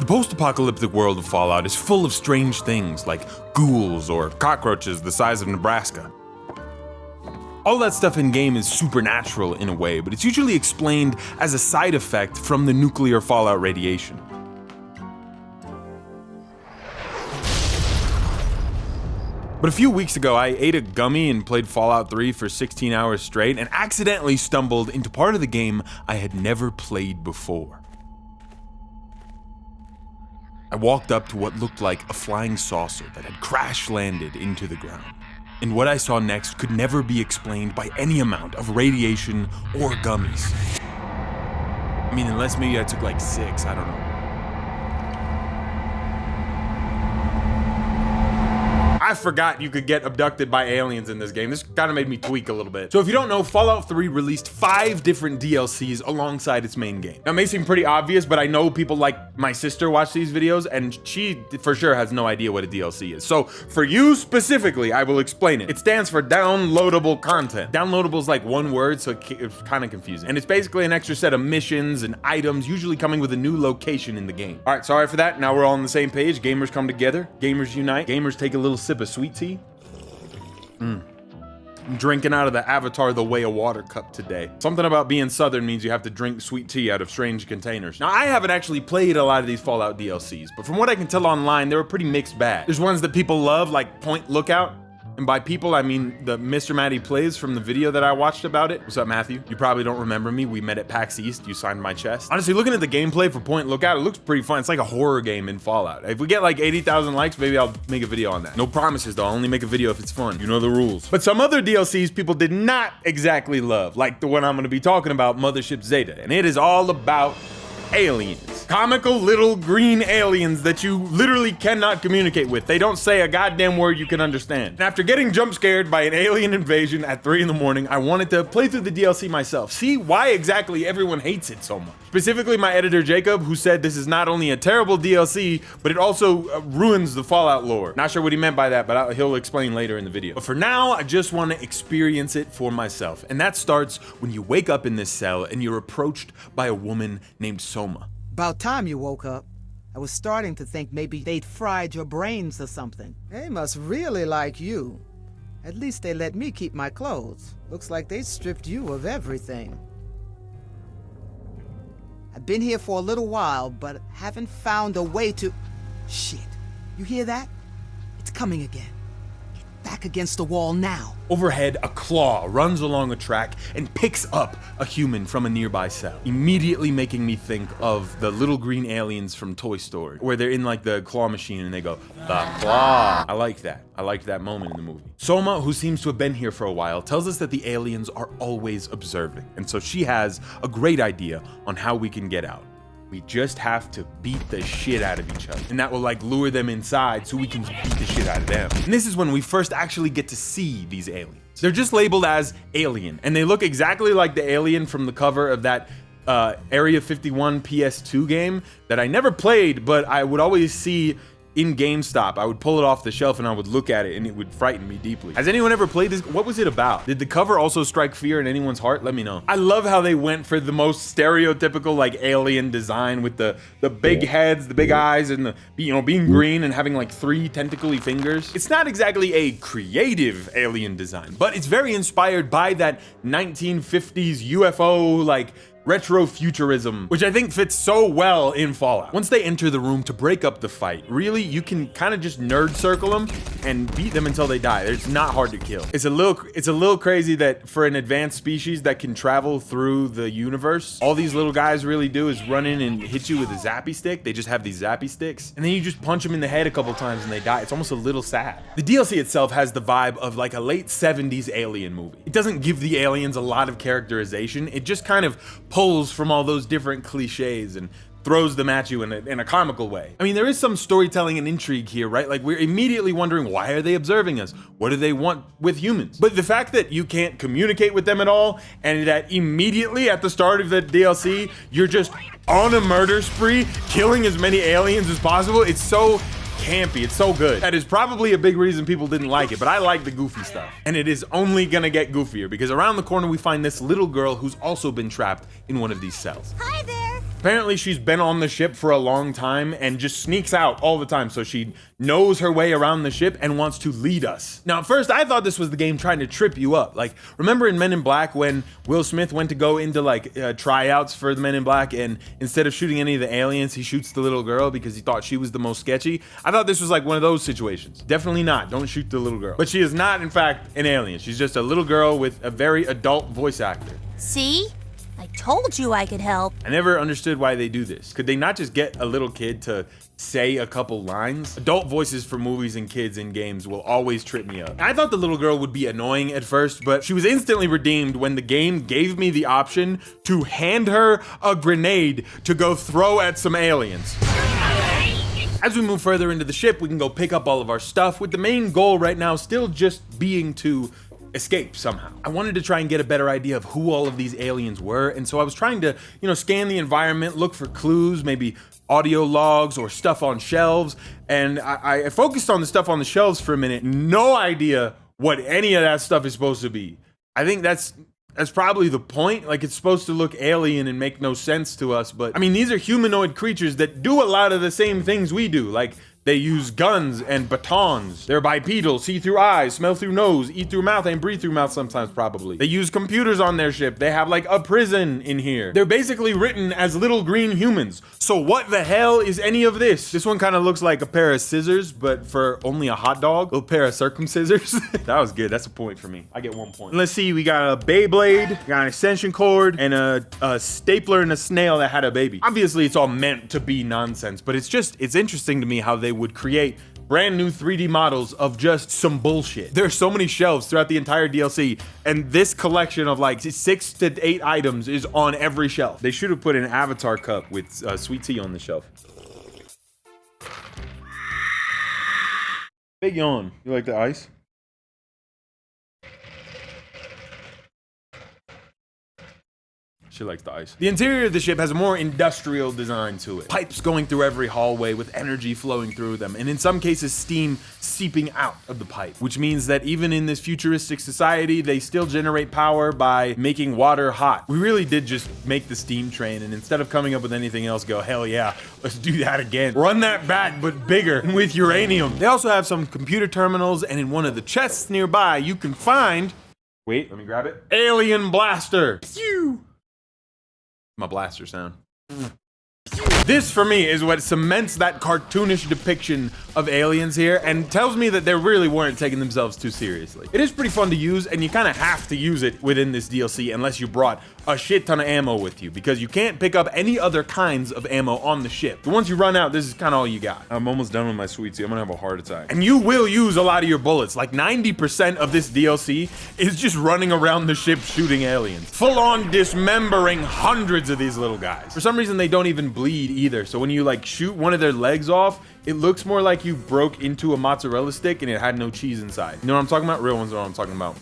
The post-apocalyptic world of Fallout is full of strange things like ghouls or cockroaches the size of Nebraska. All that stuff in-game is supernatural in a way, but it's usually explained as a side effect from the nuclear fallout radiation. But a few weeks ago, I ate a gummy and played Fallout 3 for 16 hours straight and accidentally stumbled into part of the game I had never played before. I walked up to what looked like a flying saucer that had crash-landed into the ground. And what I saw next could never be explained by any amount of radiation or gummies. I mean, unless maybe I took like 6, I don't know. I forgot you could get abducted by aliens in this game. This kind of made me tweak a little bit. So if you don't know, Fallout 3 released 5 different DLCs alongside its main game. Now, it may seem pretty obvious, but I know people like my sister watch these videos, and she for sure has no idea what a DLC is. So for you specifically, I will explain it. It stands for downloadable content. Downloadable is like one word, so it's kind of confusing. And it's basically an extra set of missions and items, usually coming with a new location in the game. All right, sorry for that. Now we're all on the same page. Gamers come together. Gamers unite. Gamers take a little sip of sweet tea. I'm drinking out of the Avatar The Way of Water cup today. Something about being Southern means you have to drink sweet tea out of strange containers. Now, I haven't actually played a lot of these Fallout DLCs, but from what I can tell online, they were pretty mixed bag. There's ones that people love, like Point Lookout. And by people, I mean the Mr. Matty Plays from the video that I watched about it. What's up, Matthew? You probably don't remember me. We met at PAX East. You signed my chest. Honestly, looking at the gameplay for Point Lookout, it looks pretty fun. It's like a horror game in Fallout. If we get like 80,000 likes, maybe I'll make a video on that. No promises, though. I'll only make a video if it's fun. You know the rules. But some other DLCs people did not exactly love, like the one I'm going to be talking about, Mothership Zeta. And it is all about aliens. Comical little green aliens that you literally cannot communicate with. They don't say a goddamn word you can understand. And after getting jump scared by an alien invasion at 3 in the morning, I wanted to play through the DLC myself, see why exactly everyone hates it so much. Specifically my editor Jacob, who said this is not only a terrible DLC, but it also ruins the Fallout lore. Not sure what he meant by that, but he'll explain later in the video. But for now, I just want to experience it for myself. And that starts when you wake up in this cell and you're approached by a woman named Soma. About time you woke up. I was starting to think maybe they'd fried your brains or something. They must really like you. At least they let me keep my clothes. Looks like they stripped you of everything. I've been here for a little while, but haven't found a way to... Shit. You hear that? It's coming again. Get back against the wall now. Overhead, a claw runs along a track and picks up a human from a nearby cell, immediately making me think of the little green aliens from Toy Story, where they're in like the claw machine and they go, the claw. I like that. I liked that moment in the movie. Soma, who seems to have been here for a while, tells us that the aliens are always observing, and so she has a great idea on how we can get out. We just have to beat the shit out of each other. And that will like lure them inside so we can beat the shit out of them. And this is when we first actually get to see these aliens. They're just labeled as alien, and they look exactly like the alien from the cover of that Area 51 PS2 game that I never played, but I would always see in GameStop. I would pull it off the shelf and I would look at it and it would frighten me deeply. Has anyone ever played this? What was it about? Did the cover also strike fear in anyone's heart? Let me know. I love how they went for the most stereotypical like alien design with the big heads, the big eyes, and the, you know, being green and having like 3 tentacly fingers. It's not exactly a creative alien design, but it's very inspired by that 1950s UFO like retrofuturism, which I think fits so well in Fallout. Once they enter the room to break up the fight, really, you can kind of just nerd circle them and beat them until they die. It's not hard to kill. It's a little crazy that for an advanced species that can travel through the universe, all these little guys really do is run in and hit you with a zappy stick. They just have these zappy sticks, and then you just punch them in the head a couple times and they die. It's almost a little sad. The DLC itself has the vibe of like a late 70s alien movie. It doesn't give the aliens a lot of characterization. It just kind of pulls from all those different cliches and throws them at you in a comical way. I mean, there is some storytelling and intrigue here, right? Like, we're immediately wondering, why are they observing us? What do they want with humans? But the fact that you can't communicate with them at all, and that immediately at the start of the DLC, you're just on a murder spree, killing as many aliens as possible, it's so campy. It's so good. That is probably a big reason people didn't like it, but I like the goofy stuff. And it is only gonna get goofier because around the corner we find this little girl who's also been trapped in one of these cells. Hi there! Apparently she's been on the ship for a long time and just sneaks out all the time, so she knows her way around the ship and wants to lead us. Now at first I thought this was the game trying to trip you up. Like, remember in Men in Black when Will Smith went to go into like tryouts for the Men in Black, and instead of shooting any of the aliens, he shoots the little girl because he thought she was the most sketchy? I thought this was like one of those situations. Definitely not. Don't shoot the little girl. But she is not in fact an alien. She's just a little girl with a very adult voice actor. See? I told you I could help. I never understood why they do this. Could they not just get a little kid to say a couple lines? Adult voices for movies and kids in games will always trip me up. I thought the little girl would be annoying at first, but she was instantly redeemed when the game gave me the option to hand her a grenade to go throw at some aliens. As we move further into the ship, we can go pick up all of our stuff, with the main goal right now still just being to escape somehow. I wanted to try and get a better idea of who all of these aliens were, and so I was trying to, scan the environment, look for clues, maybe audio logs or stuff on shelves, and I focused on the stuff on the shelves for a minute. No idea what any of that stuff is supposed to be. I think that's probably the point. Like, it's supposed to look alien and make no sense to us, but I mean, these are humanoid creatures that do a lot of the same things we do. Like, they use guns and batons. They're bipedal, see through eyes, smell through nose, eat through mouth, and breathe through mouth sometimes probably. They use computers on their ship. They have like a prison in here. They're basically written as little green humans. So what the hell is any of this? This one kind of looks like a pair of scissors, but for only a hot dog. A little pair of circumcisors. That was good. That's a point for me. I get 1 point. Let's see, we got a Beyblade, we got an extension cord, and a stapler and a snail that had a baby. Obviously it's all meant to be nonsense, but it's interesting to me how they would create brand new 3D models of just some bullshit. There are so many shelves throughout the entire DLC, and this collection of like 6 to 8 items is on every shelf. They should have put an Avatar cup with sweet tea on the shelf. Big yawn. You like the ice? She likes the ice. The interior of the ship has a more industrial design to it. Pipes going through every hallway with energy flowing through them, and in some cases steam seeping out of the pipe, which means that even in this futuristic society, they still generate power by making water hot. We really did just make the steam train, and instead of coming up with anything else, go, hell yeah, let's do that again. Run that back, but bigger, and with uranium. They also have some computer terminals, and in one of the chests nearby, you can find, wait, let me grab it, alien blaster. Pew! My blaster sound. This, for me, is what cements that cartoonish depiction of aliens here and tells me that they really weren't taking themselves too seriously. It is pretty fun to use, and you kind of have to use it within this DLC unless you brought a shit ton of ammo with you, because you can't pick up any other kinds of ammo on the ship. But once you run out, this is kind of all you got. I'm almost done with my sweet tea. I'm gonna have a heart attack. And you will use a lot of your bullets. Like 90% of this DLC is just running around the ship shooting aliens. Full on dismembering hundreds of these little guys. For some reason, they don't even bleed either. So when you like shoot one of their legs off, it looks more like you broke into a mozzarella stick and it had no cheese inside. You know what I'm talking about? Real ones are what I'm talking about.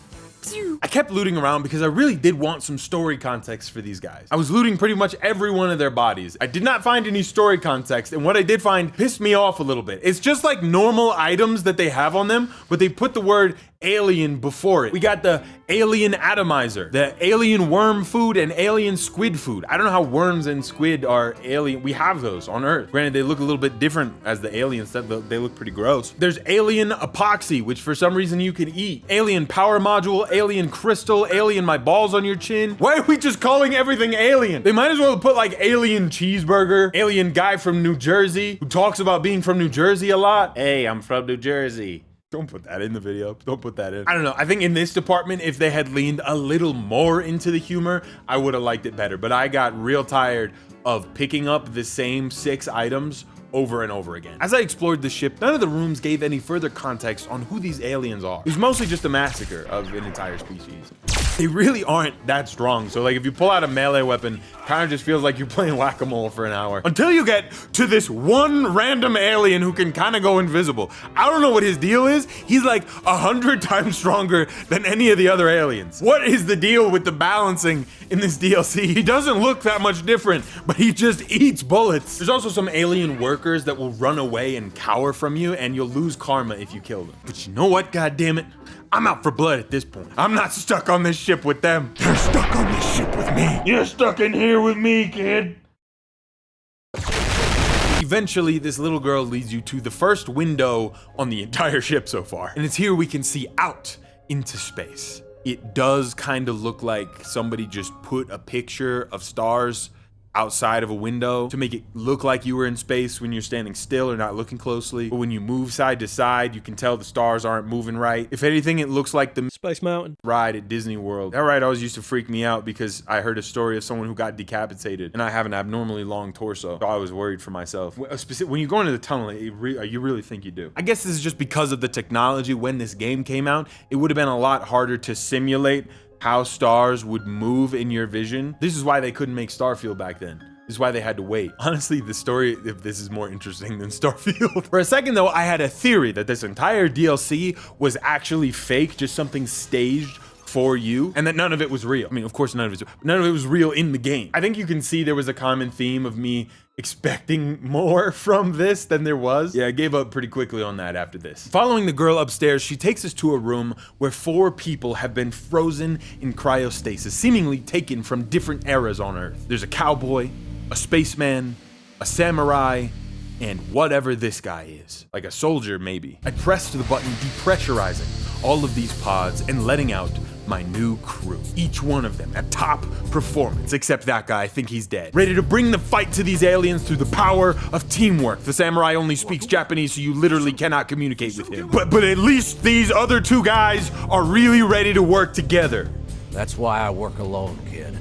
I kept looting around because I really did want some story context for these guys. I was looting pretty much every one of their bodies. I did not find any story context, and what I did find pissed me off a little bit. It's just like normal items that they have on them, but they put the word alien before it. We got the alien atomizer, the alien worm food, and alien squid food. I don't know how worms and squid are alien. We have those on Earth. Granted, they look a little bit different as the alien stuff. They look pretty gross. There's alien epoxy, which for some reason you can eat. Alien power module, alien crystal, alien my balls on your chin. Why are we just calling everything alien? They might as well put like alien cheeseburger, alien guy from New Jersey who talks about being from New Jersey a lot. Hey, I'm from New Jersey. Don't put that in the video. Don't put that in. I don't know. I think in this department, if they had leaned a little more into the humor, I would have liked it better. But I got real tired of picking up the same 6 items over and over again. As I explored the ship, none of the rooms gave any further context on who these aliens are. It was mostly just a massacre of an entire species. They really aren't that strong, so like if you pull out a melee weapon, kind of just feels like you're playing whack-a-mole for an hour. Until you get to this one random alien who can kind of go invisible. I don't know what his deal is. He's like 100 times stronger than any of the other aliens. What is the deal with the balancing in this DLC? He doesn't look that much different, but he just eats bullets. There's also some alien workers that will run away and cower from you, and you'll lose karma if you kill them. But you know what, goddammit? I'm out for blood at this point. I'm not stuck on this ship with them. They're stuck on this ship with me. You're stuck in here with me, kid. Eventually, this little girl leads you to the first window on the entire ship so far. And it's here we can see out into space. It does kind of look like somebody just put a picture of stars outside of a window to make it look like you were in space when you're standing still or not looking closely. But when you move side to side, you can tell the stars aren't moving right. If anything, it looks like the Space Mountain ride at Disney World. That ride always used to freak me out because I heard a story of someone who got decapitated, and I have an abnormally long torso, so I was worried for myself. When you go into the tunnel, you really think you do. I guess this is just because of the technology. When this game came out, it would have been a lot harder to simulate how stars would move in your vision. This is why they couldn't make Starfield back then. This is why they had to wait. Honestly, the story of this is more interesting than Starfield. For a second though, I had a theory that this entire DLC was actually fake, just something staged for you, and that none of it was real. I mean, of course none of it was real in the game. I think you can see there was a common theme of me expecting more from this than there was. Yeah, I gave up pretty quickly on that after this. Following the girl upstairs, she takes us to a room where 4 people have been frozen in cryostasis, seemingly taken from different eras on Earth. There's a cowboy, a spaceman, a samurai, and whatever this guy is. Like a soldier, maybe. I pressed the button depressurizing all of these pods and letting out my new crew. Each one of them at top performance, except that guy, I think he's dead. Ready to bring the fight to these aliens through the power of teamwork. The samurai only speaks Japanese, so you literally cannot communicate with him. But at least these other 2 guys are really ready to work together. That's why I work alone, kid.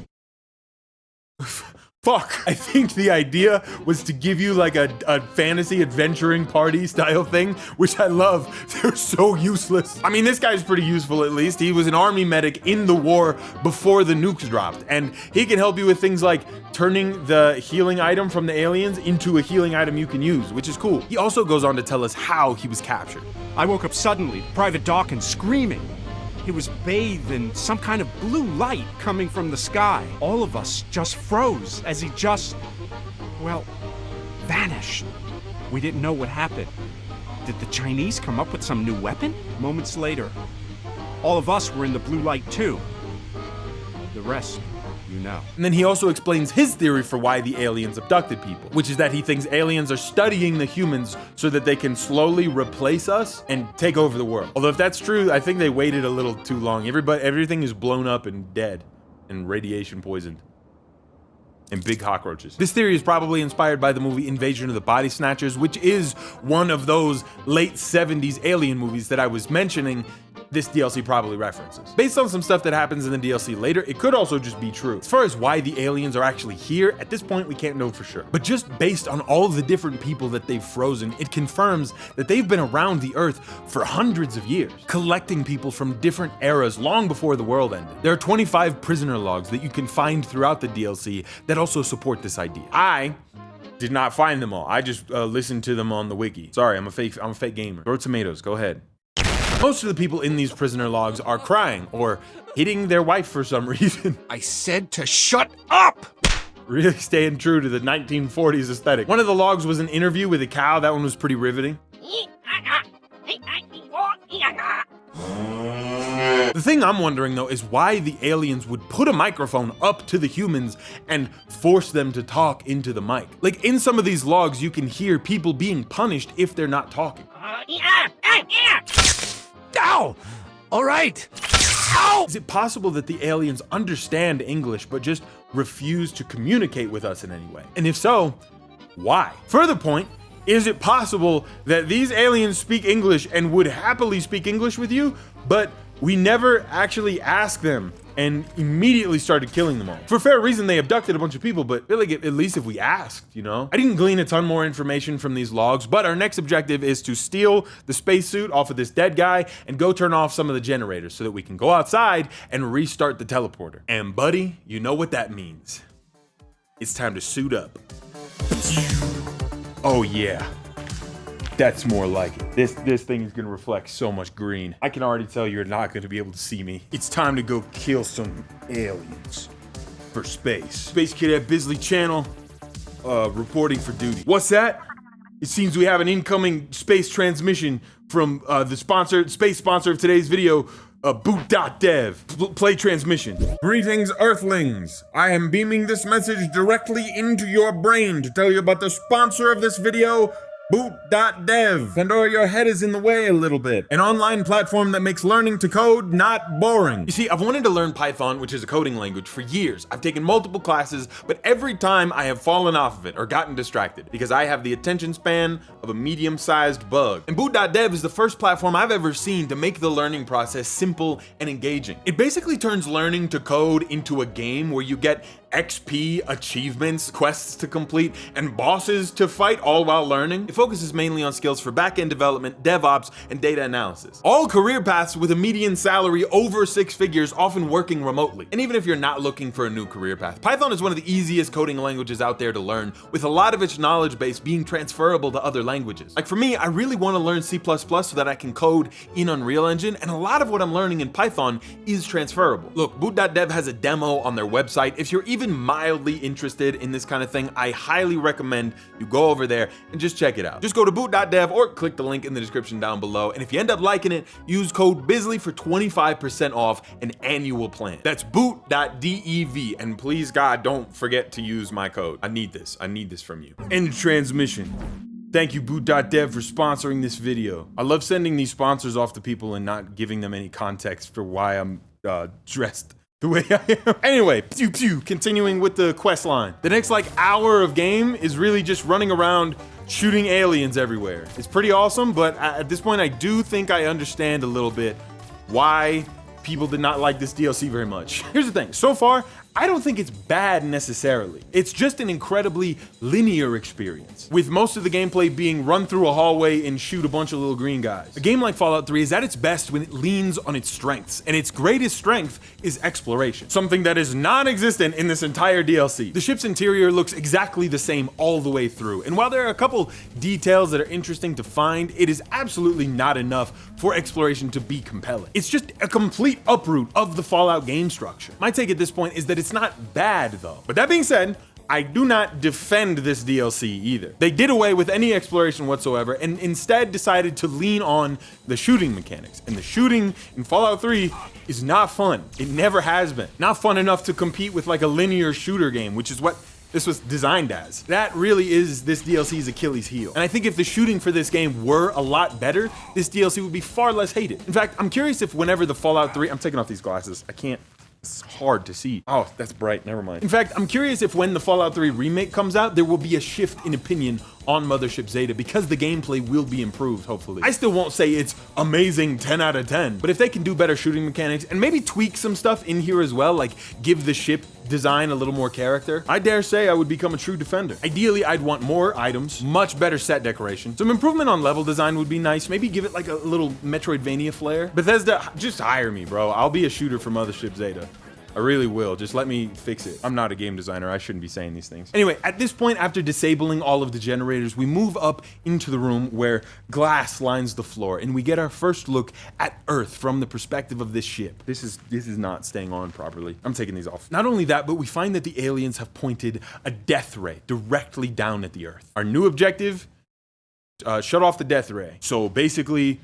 Fuck. I think the idea was to give you like a fantasy adventuring party style thing, which I love. They're so useless. I mean, this guy's pretty useful at least. He was an army medic in the war before the nukes dropped, and he can help you with things like turning the healing item from the aliens into a healing item you can use, which is cool. He also goes on to tell us how he was captured. I woke up suddenly, Private Dawkins screaming. He was bathed in some kind of blue light coming from the sky. All of us just froze as he just, well, vanished. We didn't know what happened. Did the Chinese come up with some new weapon? Moments later, all of us were in the blue light too. The rest, you know. And then he also explains his theory for why the aliens abducted people, which is that he thinks aliens are studying the humans so that they can slowly replace us and take over the world. Although if that's true, I think they waited a little too long. Everything is blown up and dead and radiation poisoned. And big cockroaches. This theory is probably inspired by the movie Invasion of the Body Snatchers, which is one of those late 70s alien movies that I was mentioning this DLC probably references. Based on some stuff that happens in the DLC later, it could also just be true. As far as why the aliens are actually here, at this point we can't know for sure. But just based on all of the different people that they've frozen, it confirms that they've been around the Earth for hundreds of years, collecting people from different eras long before the world ended. There are 25 prisoner logs that you can find throughout the DLC that also support this idea. I did not find them all. I just listened to them on the wiki. Sorry, I'm a fake gamer. Throw tomatoes, go ahead. Most of the people in these prisoner logs are crying or hitting their wife for some reason. I said to shut up! Really staying true to the 1940s aesthetic. One of the logs was an interview with a cow. That one was pretty riveting. The thing I'm wondering though is why the aliens would put a microphone up to the humans and force them to talk into the mic. Like in some of these logs, you can hear people being punished if they're not talking. Ow! All right! Ow! Is it possible that the aliens understand English but just refuse to communicate with us in any way? And if so, why? Further point, is it possible that these aliens speak English and would happily speak English with you, but we never actually asked them and immediately started killing them all? For fair reason, they abducted a bunch of people, but really, at least if we asked, you know? I didn't glean a ton more information from these logs, but our next objective is to steal the spacesuit off of this dead guy and go turn off some of the generators so that we can go outside and restart the teleporter. And buddy, you know what that means. It's time to suit up. Oh yeah. That's more like it. This thing is gonna reflect so much green. I can already tell you're not gonna be able to see me. It's time to go kill some aliens for space. Space Kid at bizlychannel, reporting for duty. What's that? It seems we have an incoming space transmission from the space sponsor of today's video, boot.dev. Play transmission. Greetings, Earthlings. I am beaming this message directly into your brain to tell you about the sponsor of this video, boot.dev. Pandora, your head is in the way a little bit. An online platform that makes learning to code not boring. You see, I've wanted to learn Python, which is a coding language, for years. I've taken multiple classes, but every time I have fallen off of it or gotten distracted because I have the attention span of a medium-sized bug. And boot.dev is the first platform I've ever seen to make the learning process simple and engaging. It basically turns learning to code into a game where you get XP, achievements, quests to complete, and bosses to fight, all while learning. It focuses mainly on skills for back-end development, DevOps, and data analysis. All career paths with a median salary over 6 figures, often working remotely. And even if you're not looking for a new career path, Python is one of the easiest coding languages out there to learn, with a lot of its knowledge base being transferable to other languages. Like for me, I really want to learn C++ so that I can code in Unreal Engine, and a lot of what I'm learning in Python is transferable. Look, boot.dev has a demo on their website. If you're even mildly interested in this kind of thing, I highly recommend you go over there and just check it out. Just go to boot.dev or click the link in the description down below. And if you end up liking it, use code bizly for 25% off an annual plan. That's boot.dev. And please, God, don't forget to use my code. I need this. I need this from you. End transmission. Thank you, boot.dev, for sponsoring this video. I love sending these sponsors off to people and not giving them any context for why I'm dressed the way I am. Anyway, continuing with the quest line. The next hour of game is really just running around shooting aliens everywhere. It's pretty awesome, but at this point I do think I understand a little bit why people did not like this DLC very much. Here's the thing, so far, I don't think it's bad necessarily. It's just an incredibly linear experience, with most of the gameplay being run through a hallway and shoot a bunch of little green guys. A game like Fallout 3 is at its best when it leans on its strengths, and its greatest strength is exploration, something that is non-existent in this entire DLC. The ship's interior looks exactly the same all the way through, and while there are a couple details that are interesting to find, it is absolutely not enough for exploration to be compelling. It's just a complete uproot of the Fallout game structure. My take at this point is that it's not bad though. But that being said, I do not defend this DLC either. They did away with any exploration whatsoever and instead decided to lean on the shooting mechanics. And the shooting in Fallout 3 is not fun. It never has been. Not fun enough to compete with a linear shooter game, which is what this was designed as. That really is this DLC's Achilles heel. And I think if the shooting for this game were a lot better, this DLC would be far less hated. In fact, I'm curious if whenever the Fallout 3, I'm taking off these glasses. I can't. It's hard to see. Oh, that's bright. Never mind. In fact, I'm curious if when the Fallout 3 remake comes out, there will be a shift in opinion on Mothership Zeta because the gameplay will be improved, hopefully. I still won't say it's amazing 10 out of 10, but if they can do better shooting mechanics and maybe tweak some stuff in here as well, like give the ship design a little more character, I dare say I would become a true defender. Ideally, I'd want more items, much better set decoration. Some improvement on level design would be nice. Maybe give it a little Metroidvania flair. Bethesda, just hire me, bro. I'll be a shooter for Mothership Zeta. I really will. Just let me fix it. I'm not a game designer. I shouldn't be saying these things. Anyway, at this point, after disabling all of the generators, we move up into the room where glass lines the floor, and we get our first look at Earth from the perspective of this ship. This is not staying on properly. I'm taking these off. Not only that, but we find that the aliens have pointed a death ray directly down at the Earth. Our new objective, shut off the death ray. So basically,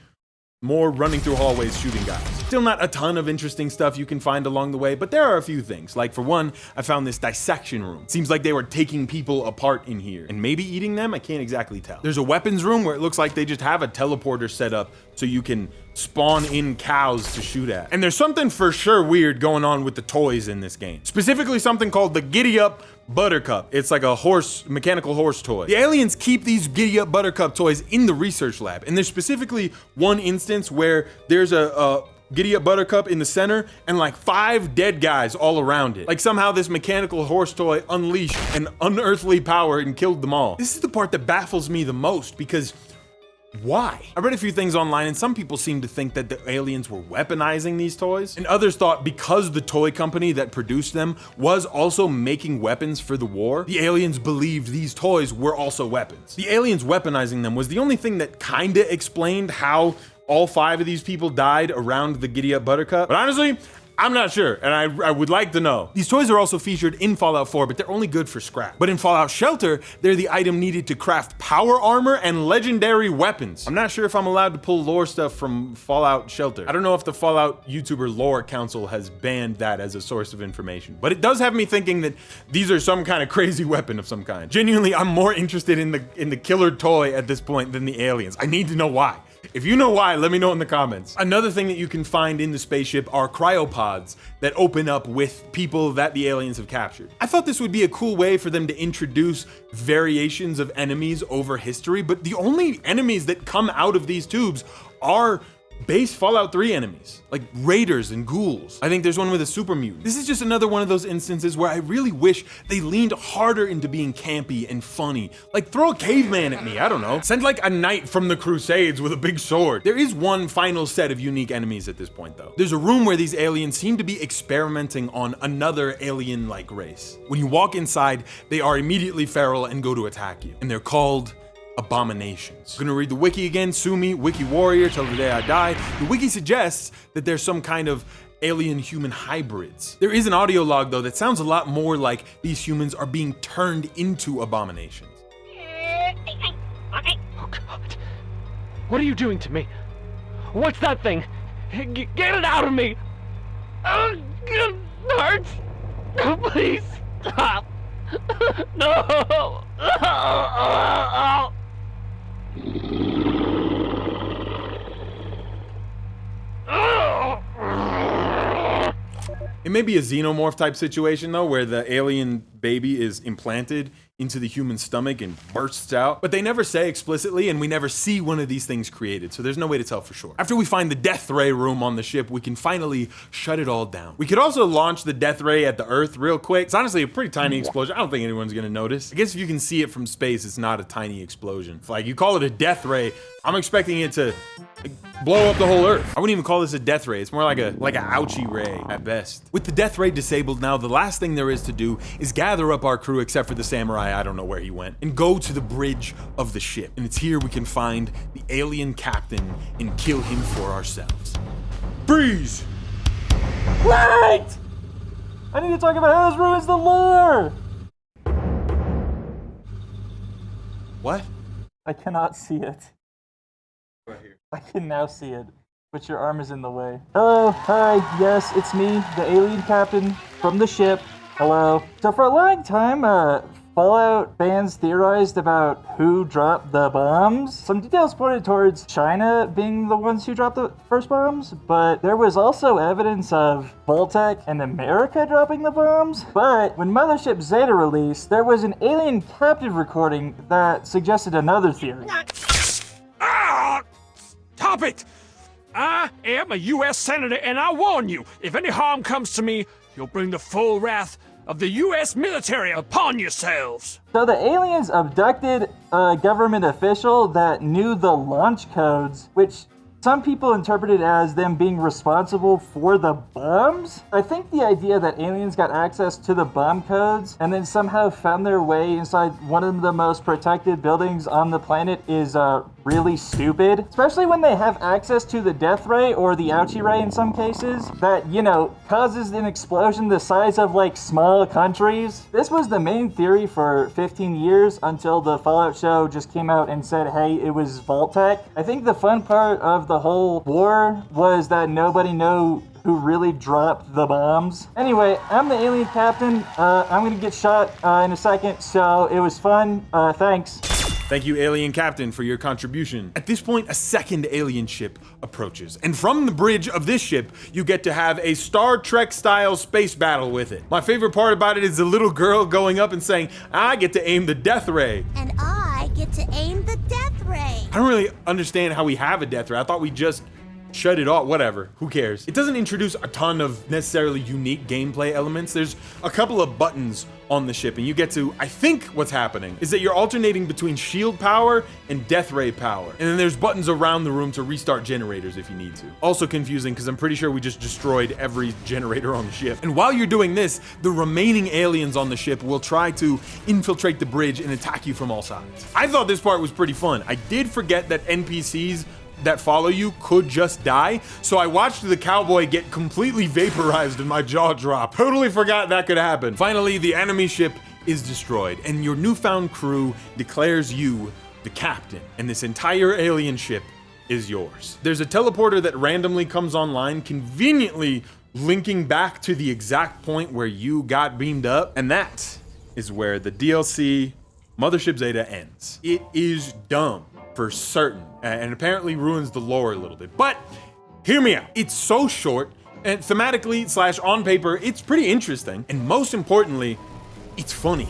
more running through hallways shooting guys. Still not a ton of interesting stuff you can find along the way, but there are a few things. Like for one, I found this dissection room. Seems like they were taking people apart in here and maybe eating them. I can't exactly tell. There's a weapons room where it looks like they just have a teleporter set up so you can spawn in cows to shoot at. And there's something for sure weird going on with the toys in this game. Specifically something called the Giddy Up Buttercup. It's like a mechanical horse toy. The aliens keep these Giddy Up Buttercup toys in the research lab. And there's specifically one instance where there's a Giddy Up Buttercup in the center and 5 dead guys all around it. Like somehow this mechanical horse toy unleashed an unearthly power and killed them all. This is the part that baffles me the most because why? I read a few things online and some people seem to think that the aliens were weaponizing these toys, and others thought because the toy company that produced them was also making weapons for the war, the aliens believed these toys were also weapons. The aliens weaponizing them was the only thing that kinda explained how all 5 of these people died around the Giddy Up Buttercup. But honestly, I'm not sure, and I would like to know. These toys are also featured in Fallout 4, but they're only good for scrap. But in Fallout Shelter, they're the item needed to craft power armor and legendary weapons. I'm not sure if I'm allowed to pull lore stuff from Fallout Shelter. I don't know if the Fallout YouTuber Lore Council has banned that as a source of information, but it does have me thinking that these are some kind of crazy weapon of some kind. Genuinely, I'm more interested in the killer toy at this point than the aliens. I need to know why. If you know why, let me know in the comments. Another thing that you can find in the spaceship are cryopods that open up with people that the aliens have captured. I thought this would be a cool way for them to introduce variations of enemies over history, but the only enemies that come out of these tubes are base Fallout 3 enemies, like raiders and ghouls. I think there's one with a super mutant. This is just another one of those instances where I really wish they leaned harder into being campy and funny. Like throw a caveman at me, I don't know. Send like a knight from the Crusades with a big sword. There is one final set of unique enemies at this point though. There's a room where these aliens seem to be experimenting on another alien-like race. When you walk inside, they are immediately feral and go to attack you. And they're called abominations. I'm gonna read the wiki again. Sue me, wiki warrior, till the day I die. The wiki suggests that there's some kind of alien-human hybrids. There is an audio log though that sounds a lot more like these humans are being turned into abominations. Oh God. What are you doing to me? What's that thing? Get it out of me! Oh, it hurts! Please stop! No! It may be a xenomorph type situation though, where the alien baby is implanted into the human stomach and bursts out, but they never say explicitly, and we never see one of these things created, so there's no way to tell for sure. After we find the death ray room on the ship, we can finally shut it all down. We could also launch the death ray at the Earth real quick. It's honestly a pretty tiny explosion. I don't think anyone's gonna notice. I guess if you can see it from space, it's not a tiny explosion. If like you call it a death ray, I'm expecting it to blow up the whole Earth. I wouldn't even call this a death ray. It's more like a ouchie ray at best. With the death ray disabled now, the last thing there is to do is gather up our crew, except for the samurai, I don't know where he went, and go to the bridge of the ship. And it's here we can find the alien captain and kill him for ourselves. Freeze! Wait! I need to talk about how this ruins the lore! What? I cannot see it. Right here. I can now see it, but your arm is in the way. Hello, hi, yes, it's me, the alien captain from the ship. Hello. So for a long time, Fallout fans theorized about who dropped the bombs. Some details pointed towards China being the ones who dropped the first bombs, but there was also evidence of Vault-Tec and America dropping the bombs. But when Mothership Zeta released, there was an alien captive recording that suggested another theory. Ah! Stop it! I am a U.S. Senator, and I warn you, if any harm comes to me, you'll bring the full wrath of the U.S. military upon yourselves. So the aliens abducted a government official that knew the launch codes, which some people interpreted as them being responsible for the bombs. I think the idea that aliens got access to the bomb codes and then somehow found their way inside one of the most protected buildings on the planet is really stupid. Especially when they have access to the death ray or the ouchie ray in some cases that, you know, causes an explosion the size of like small countries. This was the main theory for 15 years until the Fallout show just came out and said, hey, it was Vault-Tec. I think the fun part of the whole war was that nobody knew who really dropped the bombs. Anyway, I'm the alien captain. I'm gonna get shot in a second, so it was fun. Thanks. Thank you, alien captain, for your contribution. At this point, a second alien ship approaches, and from the bridge of this ship, you get to have a Star Trek-style space battle with it. My favorite part about it is the little girl going up and saying, I get to aim the death ray. And I get to aim the death ray. I don't really understand how we have a death ray. I thought we just shut it off, whatever, who cares? It doesn't introduce a ton of necessarily unique gameplay elements. There's a couple of buttons on the ship, and you get to, I think what's happening is that you're alternating between shield power and death ray power. And then there's buttons around the room to restart generators if you need to. Also confusing, because I'm pretty sure we just destroyed every generator on the ship. And while you're doing this, the remaining aliens on the ship will try to infiltrate the bridge and attack you from all sides. I thought this part was pretty fun. I did forget that NPCs that follow you could just die, so I watched the cowboy get completely vaporized and my jaw dropped. Totally forgot that could happen. Finally, the enemy ship is destroyed, and your newfound crew declares you the captain, and this entire alien ship is yours. There's a teleporter that randomly comes online, conveniently linking back to the exact point where you got beamed up, and that is where the DLC Mothership Zeta ends. It is dumb for certain, and apparently ruins the lore a little bit, but hear me out. It's so short, and thematically / on paper, it's pretty interesting, and most importantly, it's funny.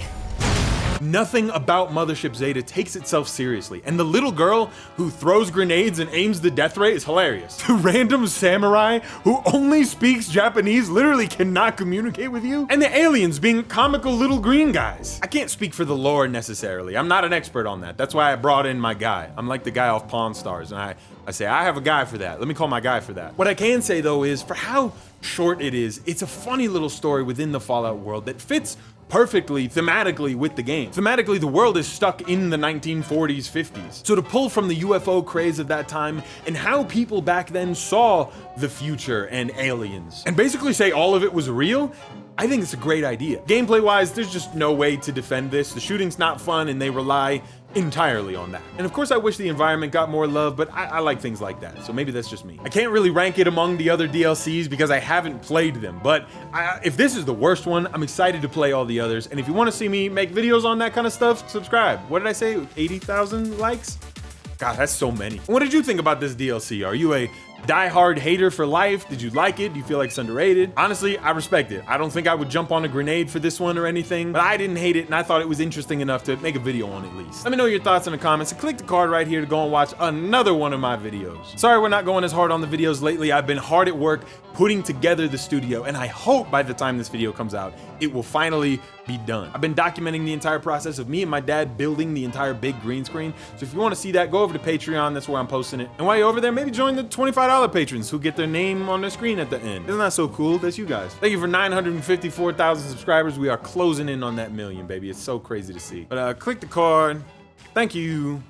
Nothing about Mothership Zeta takes itself seriously, and the little girl who throws grenades and aims the death ray is hilarious. The random samurai who only speaks Japanese literally cannot communicate with you, and the aliens being comical little green guys. I can't speak for the lore necessarily. I'm not an expert on that. That's why I brought in my guy. I'm like the guy off Pawn Stars, and I say, I have a guy for that. Let me call my guy for that. What I can say though is, for how short it is, it's a funny little story within the Fallout world that fits perfectly thematically with the game. Thematically, the world is stuck in the 1940s, 50s. So to pull from the UFO craze of that time and how people back then saw the future and aliens, and basically say all of it was real, I think it's a great idea. Gameplay wise, there's just no way to defend this. The shooting's not fun and they rely entirely on that. And of course I wish the environment got more love, but I like things like that, so maybe that's just me. I can't really rank it among the other DLCs because I haven't played them, but if this is the worst one, I'm excited to play all the others, and if you want to see me make videos on that kind of stuff, subscribe. What did I say, 80,000 likes? God, that's so many. What did you think about this DLC? Are you a die-hard hater for life? Did you like it? Do you feel like it's underrated? Honestly, I respect it. I don't think I would jump on a grenade for this one or anything, but I didn't hate it, and I thought it was interesting enough to make a video on it at least. Let me know your thoughts in the comments, and click the card right here to go and watch another one of my videos. Sorry we're not going as hard on the videos lately. I've been hard at work putting together the studio, and I hope by the time this video comes out, it will finally be done. I've been documenting the entire process of me and my dad building the entire big green screen, so if you want to see that, go over to Patreon. That's where I'm posting it. And while you're over there, maybe join the $25 patrons who get their name on the screen at the end. Isn't that so cool? That's you guys. Thank you for 954,000 subscribers. We are closing in on that million, baby. It's so crazy to see. But click the card. Thank you.